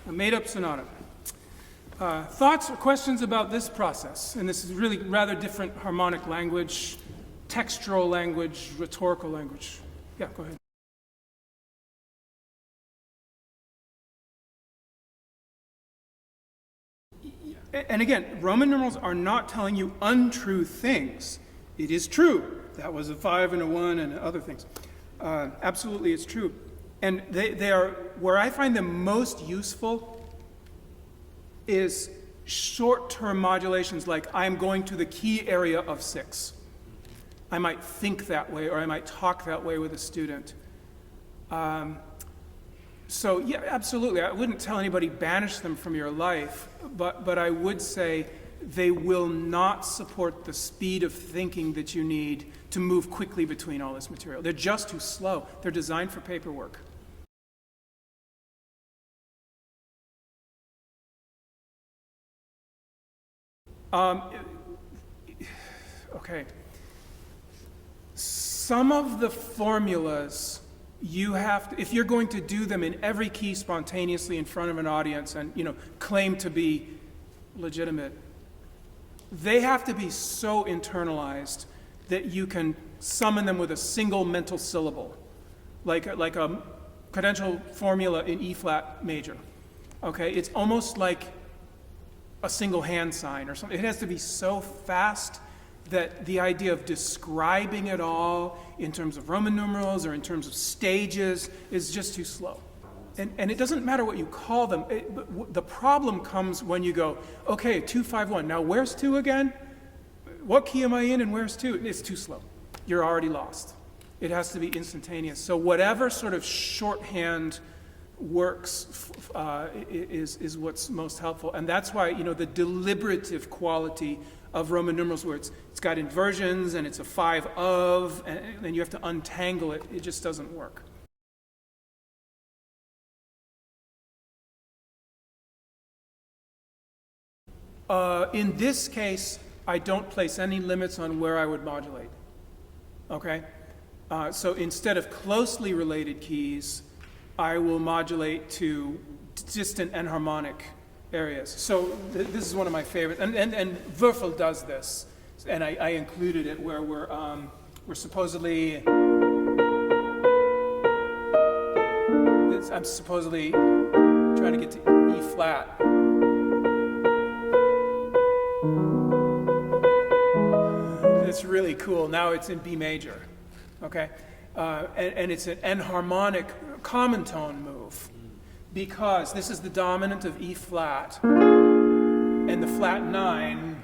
a made-up sonata. Thoughts or questions about this process? And this is really rather different harmonic language, textural language, rhetorical language. Yeah, go ahead. And again, Roman numerals are not telling you untrue things. It is true. That was a 5 and a 1 and other things. Absolutely, it's true. And they are, where I find them most useful is short-term modulations like I'm going to the key area of 6. I might think that way, or I might talk that way with a student. So yeah, absolutely. I wouldn't tell anybody banish them from your life, but I would say they will not support the speed of thinking that you need to move quickly between all this material. They're just too slow. They're designed for paperwork. Okay. Some of the formulas you have to, if you're going to do them in every key spontaneously in front of an audience and, claim to be legitimate, they have to be so internalized that you can summon them with a single mental syllable, like a cadential formula in E flat major. Okay, it's almost like a single hand sign or something. It has to be so fast that the idea of describing it all in terms of Roman numerals or in terms of stages is just too slow. And it doesn't matter what you call them. The problem comes when you go, okay, 2, 5, 1. Now where's 2 again? What key am I in and where's 2? It's too slow. You're already lost. It has to be instantaneous. So whatever sort of shorthand works is what's most helpful. And that's why, the deliberative quality of Roman numerals where it's got inversions and it's a 5 of, and then you have to untangle it. It just doesn't work. In this case, I don't place any limits on where I would modulate. Okay? So instead of closely related keys, I will modulate to distant enharmonic areas. So this is one of my favorites, and Würfel does this, and I included it where we're supposedly, I'm supposedly trying to get to E flat. It's really cool. Now it's in B major, okay, and it's an enharmonic common tone move. Because this is the dominant of E flat and the flat 9.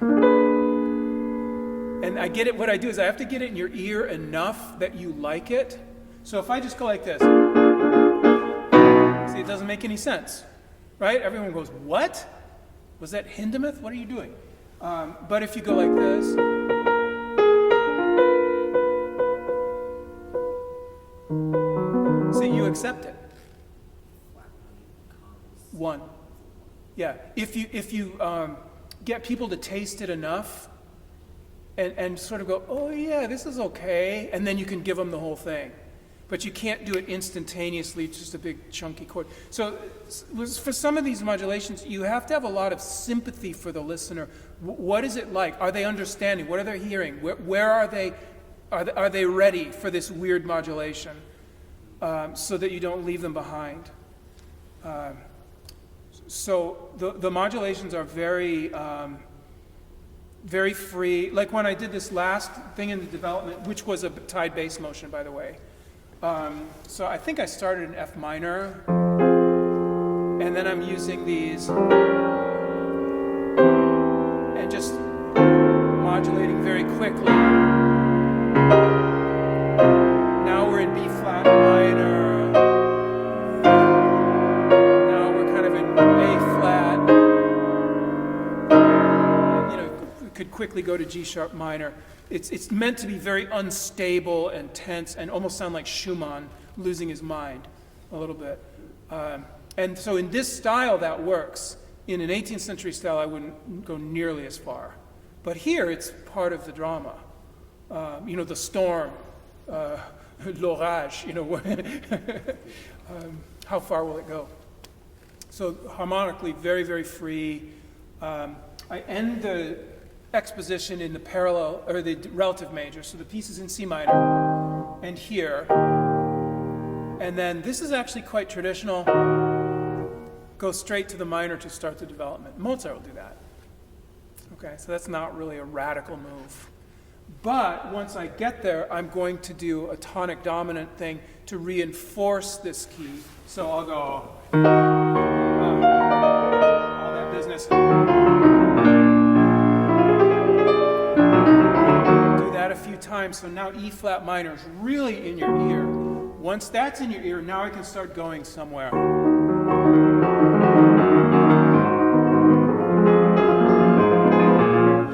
And I get it, what I do is I have to get it in your ear enough that you like it. So if I just go like this, see, it doesn't make any sense, right? Everyone goes, what? Was that Hindemith? What are you doing? But if you go like this, see, you accept it. 1. Yeah. If you get people to taste it enough and sort of go, oh yeah, this is okay, and then you can give them the whole thing. But you can't do it instantaneously, it's just a big chunky chord. So for some of these modulations, you have to have a lot of sympathy for the listener. What is it like? Are they understanding? What are they hearing? Where are they? Are they ready for this weird modulation? So that you don't leave them behind. So the modulations are very, very free. Like when I did this last thing in the development, which was a tied bass motion, by the way. So I think I started in F minor, and then I'm using these and just modulating very quickly. Now we're in B flat minor. Could quickly go to G sharp minor. It's meant to be very unstable and tense and almost sound like Schumann losing his mind a little bit. And so in this style that works. In an 18th century style I wouldn't go nearly as far. But here it's part of the drama. The storm, l'orage, how far will it go? So harmonically, very, very free. I end the exposition in the parallel, or the relative major. So the piece is in C minor, and here. And then this is actually quite traditional. Go straight to the minor to start the development. Mozart will do that. Okay, so that's not really a radical move. But once I get there, I'm going to do a tonic dominant thing to reinforce this key. So I'll go all that business. Do that a few times. So now E flat minor is really in your ear. Once that's in your ear, now I can start going somewhere.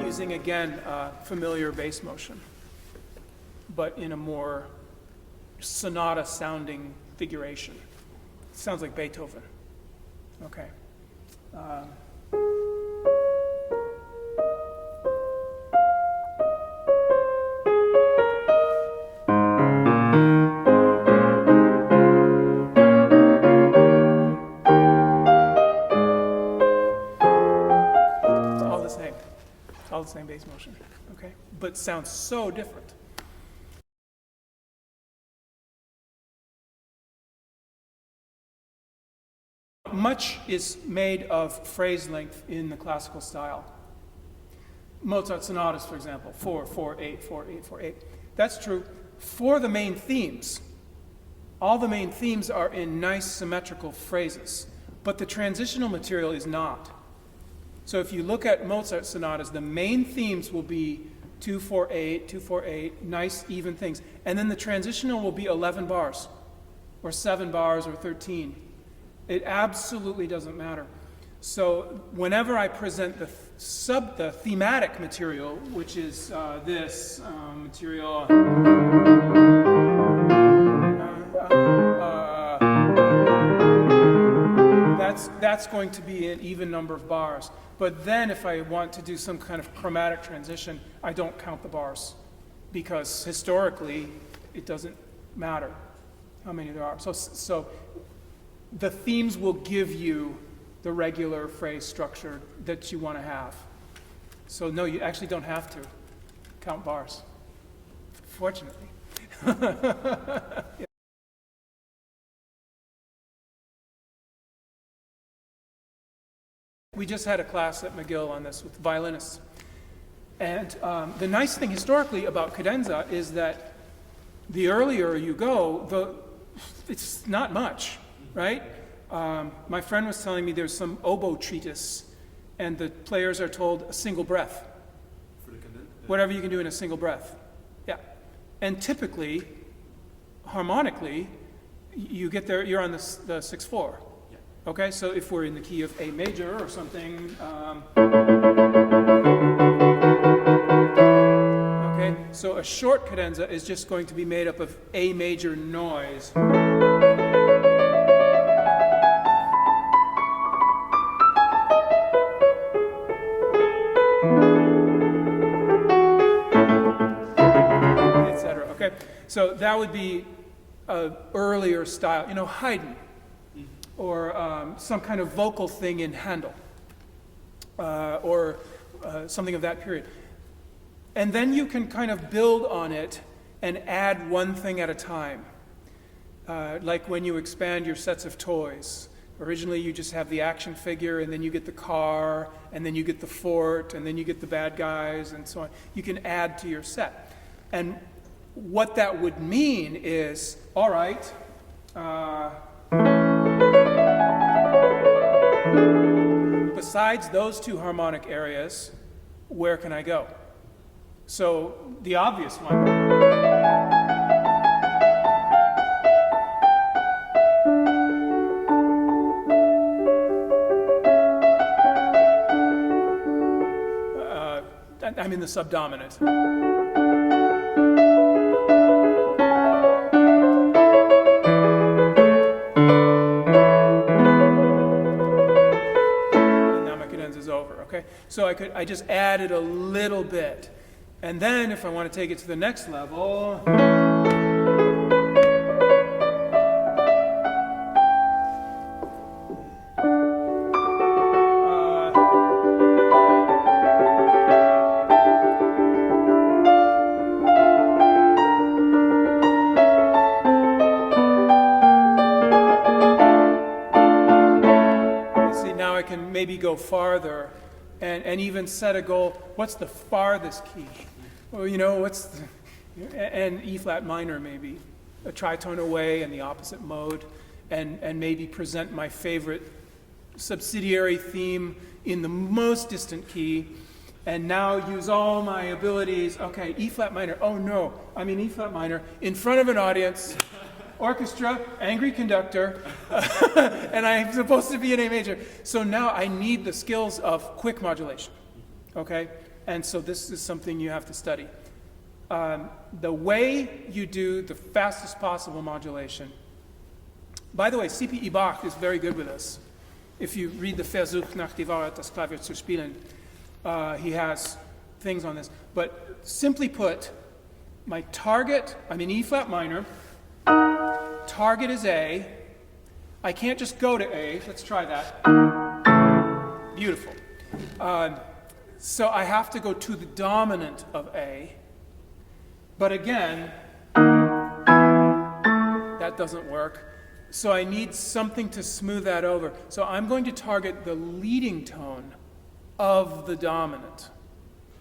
Using, again, familiar bass motion, but in a more sonata-sounding figuration. It sounds like Beethoven. Okay. All the same bass motion, okay? But sounds so different. Much is made of phrase length in the classical style. Mozart sonatas, for example, 4, 4, 8, 4, 8, 4, 8. That's true for the main themes. All the main themes are in nice symmetrical phrases, but the transitional material is not. So if you look at Mozart sonatas, the main themes will be 2, 4, 8, 2, 4, 8, nice even things. And then the transitional will be 11 bars, or 7 bars, or 13. It absolutely doesn't matter. So whenever I present the thematic material, which is this material, that's going to be an even number of bars. But then if I want to do some kind of chromatic transition, I don't count the bars, because historically it doesn't matter how many there are. So the themes will give you the regular phrase structure that you want to have. So no, you actually don't have to count bars, fortunately. We just had a class at McGill on this with violinists. And the nice thing historically about cadenza is that the earlier you go, it's not much, right? My friend was telling me there's some oboe treatise, and the players are told a single breath. Whatever you can do in a single breath. Yeah. And typically, harmonically, you get there, you're on the 6/4. Okay, so if we're in the key of A major or something, okay, so a short cadenza is just going to be made up of A major noise. Etc. Okay, so that would be an earlier style, Haydn. Or some kind of vocal thing in Handel, or something of that period. And then you can kind of build on it and add one thing at a time. Like when you expand your sets of toys. Originally you just have the action figure, and then you get the car, and then you get the fort, and then you get the bad guys, and so on. You can add to your set. And what that would mean is, all right, besides those two harmonic areas, where can I go? So the obvious one. I'm in the subdominant. Okay, so I just added a little bit. And then if I want to take it to the next level, go farther and even set a goal. What's the farthest key? Well, and E flat minor maybe, a tritone away in the opposite mode, and maybe present my favorite subsidiary theme in the most distant key, and now use all my abilities. Okay, E flat minor. Oh no, I'm in E flat minor in front of an audience, orchestra, angry conductor, and I'm supposed to be in A major. So now I need the skills of quick modulation. Okay, and so this is something you have to study. The way you do the fastest possible modulation. By the way, C.P.E. Bach is very good with this. If you read the Versuch nach die Wahrheit das Klavier zu spielen, he has things on this. But simply put, my target, I'm in E flat minor, target is A. I can't just go to A. Let's try that. Beautiful. So I have to go to the dominant of A. But again, that doesn't work. So I need something to smooth that over. So I'm going to target the leading tone of the dominant.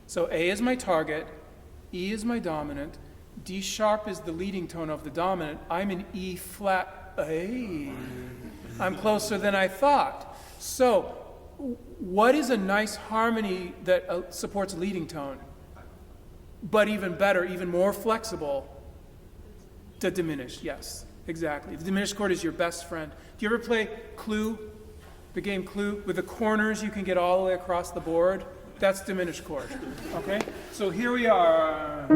So A is my target, E is my dominant, D sharp is the leading tone of the dominant. I'm in E flat A. I'm closer than I thought. So what is a nice harmony that supports leading tone? But even better, even more flexible, the diminished, yes, exactly. The diminished chord is your best friend. Do you ever play Clue, the game Clue? With the corners, you can get all the way across the board. That's diminished chord, okay? So here we are.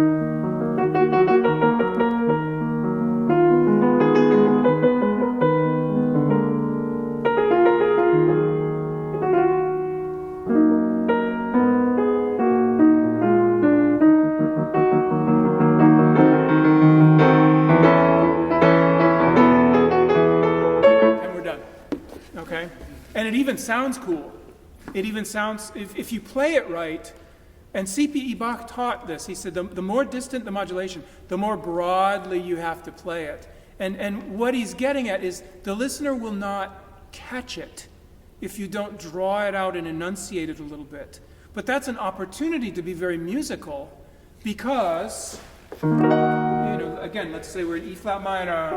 And it even sounds cool. It even sounds, if you play it right, and C.P.E. Bach taught this, he said the more distant the modulation, the more broadly you have to play it. And what he's getting at is the listener will not catch it if you don't draw it out and enunciate it a little bit. But that's an opportunity to be very musical because, again, let's say we're in E flat minor.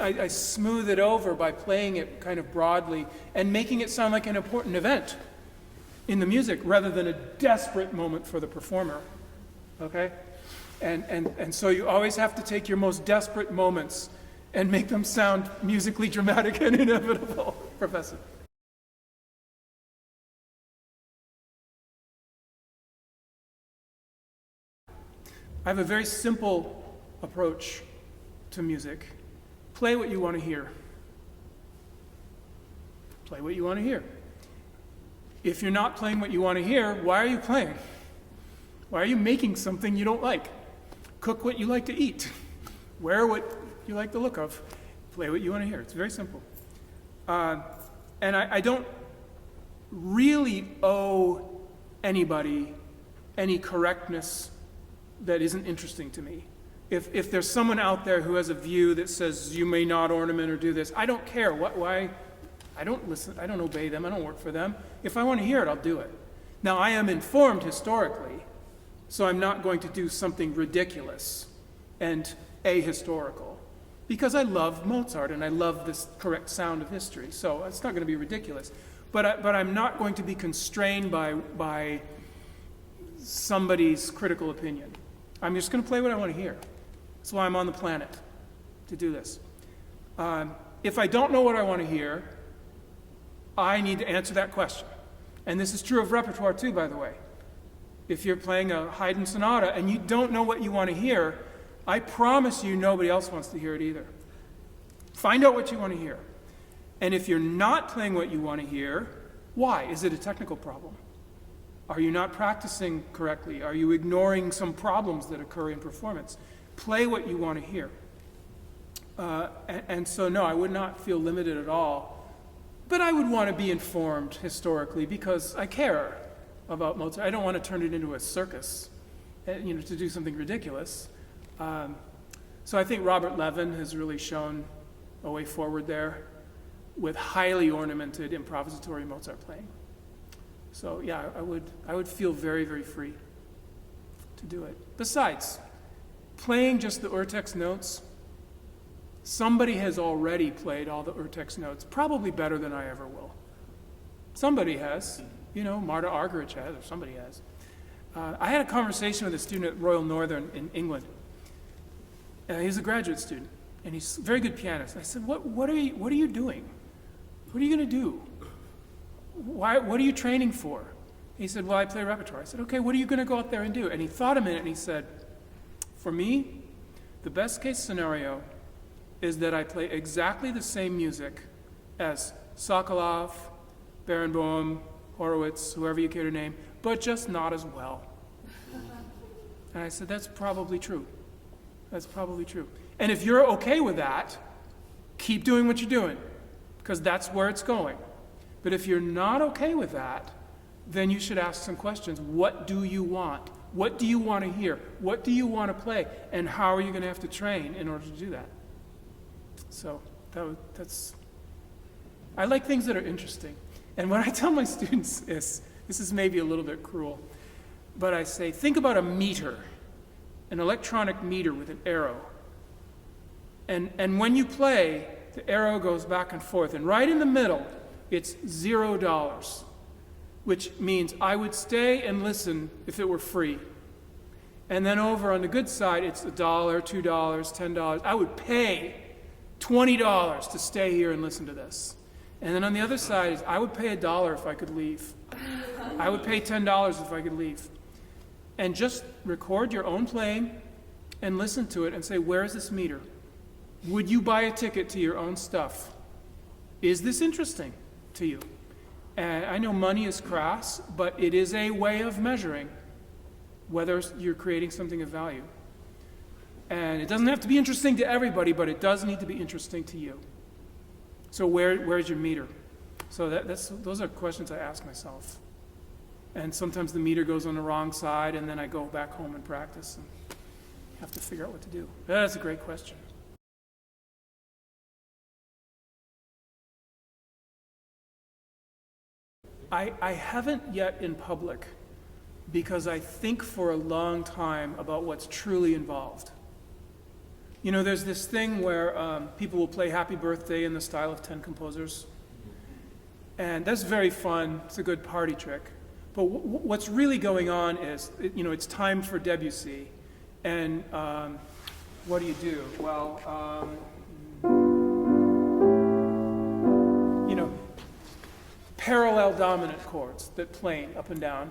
I smooth it over by playing it kind of broadly and making it sound like an important event in the music rather than a desperate moment for the performer, okay? And so you always have to take your most desperate moments and make them sound musically dramatic and inevitable. Professor. I have a very simple approach to music. Play what you want to hear. Play what you want to hear. If you're not playing what you want to hear, why are you playing? Why are you making something you don't like? Cook what you like to eat. Wear what you like the look of. Play what you want to hear. It's very simple. And I don't really owe anybody any correctness that isn't interesting to me. If there's someone out there who has a view that says you may not ornament or do this, I don't care. Why? I don't listen. I don't obey them. I don't work for them. If I want to hear it, I'll do it. Now, I am informed historically, so I'm not going to do something ridiculous and ahistorical because I love Mozart and I love this correct sound of history. So it's not going to be ridiculous. But I'm not going to be constrained by somebody's critical opinion. I'm just going to play what I want to hear. That's why I'm on the planet, to do this. If I don't know what I want to hear, I need to answer that question. And this is true of repertoire too, by the way. If you're playing a Haydn sonata and you don't know what you want to hear, I promise you nobody else wants to hear it either. Find out what you want to hear. And if you're not playing what you want to hear, why? Is it a technical problem? Are you not practicing correctly? Are you ignoring some problems that occur in performance? Play what you want to hear. And so, no, I would not feel limited at all. But I would want to be informed historically because I care about Mozart. I don't want to turn it into a circus. to do something ridiculous. So I think Robert Levin has really shown a way forward there with highly ornamented improvisatory Mozart playing. So yeah, I would feel very, very free to do it. Besides, playing just the Urtext notes, somebody has already played all the Urtext notes, probably better than I ever will. Somebody has. Marta Argerich has, or somebody has. I had a conversation with a student at Royal Northern in England. He's a graduate student, and he's a very good pianist. I said, what are you doing? What are you going to do? What are you training for? He said, well, I play repertoire. I said, okay, what are you going to go out there and do? And he thought a minute, and he said, for me, the best case scenario is that I play exactly the same music as Sokolov, Barenboim, Horowitz, whoever you care to name, but just not as well. And I said, that's probably true. That's probably true. And if you're okay with that, keep doing what you're doing, because that's where it's going. But if you're not okay with that, then you should ask some questions. What do you want? What do you want to hear? What do you want to play? And how are you going to have to train in order to do that? So that's... I like things that are interesting. And what I tell my students is, this is maybe a little bit cruel, but I say, think about a meter, an electronic meter with an arrow. And when you play, the arrow goes back and forth. And right in the middle, it's $0, which means I would stay and listen if it were free. And then over on the good side, it's $1, $2, $10. I would pay $20 to stay here and listen to this. And then on the other side is I would pay $1 if I could leave. I would pay $10 if I could leave. And just record your own playing and listen to it and say, where is this meter? Would you buy a ticket to your own stuff? Is this interesting to you? And I know money is crass, but it is a way of measuring whether you're creating something of value. And it doesn't have to be interesting to everybody, but it does need to be interesting to you. So where's your meter? So those are questions I ask myself. And sometimes the meter goes on the wrong side, and then I go back home and practice and have to figure out what to do. That's a great question. I haven't yet in public, because I think for a long time about what's truly involved. There's this thing where people will play Happy Birthday in the style of 10 composers. And that's very fun. It's a good party trick. But what's really going on is, it's time for Debussy. And what do you do? Well, parallel dominant chords that plane up and down,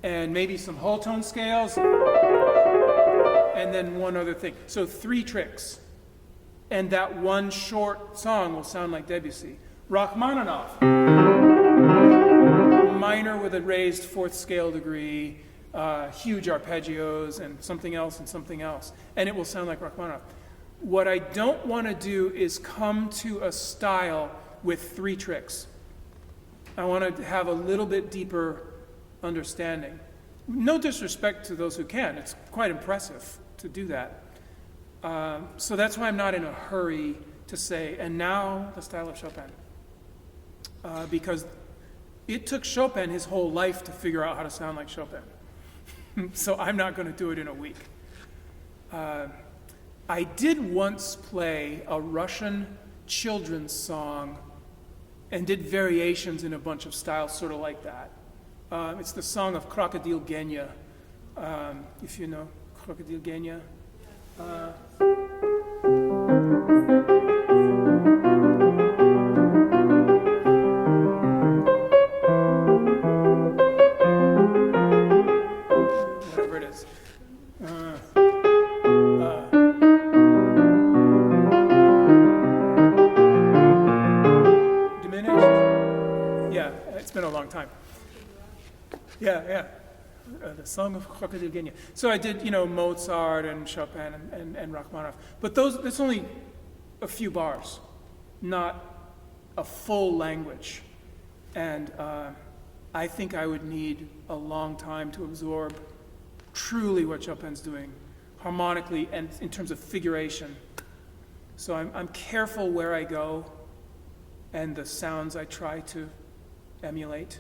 and maybe some whole tone scales, and then one other thing. So 3 tricks. And that one short song will sound like Debussy. Rachmaninoff, minor with a raised 4th scale degree, huge arpeggios, and something else, and it will sound like Rachmaninoff. What I don't want to do is come to a style with 3 tricks. I want to have a little bit deeper understanding. No disrespect to those who can. It's quite impressive to do that. So that's why I'm not in a hurry to say, and now the style of Chopin. Because it took Chopin his whole life to figure out how to sound like Chopin. So I'm not going to do it in a week. I did once play a Russian children's song and did variations in a bunch of styles sort of like that. It's the song of Crocodile Genya, if you know Crocodile Genya. Whatever it is. It's been a long time. Yeah. The Song of Crocodile Genya. So I did, Mozart and Chopin and Rachmaninoff. But that's only a few bars, not a full language. And I think I would need a long time to absorb truly what Chopin's doing, harmonically and in terms of figuration. So I'm careful where I go and the sounds I try to emulate.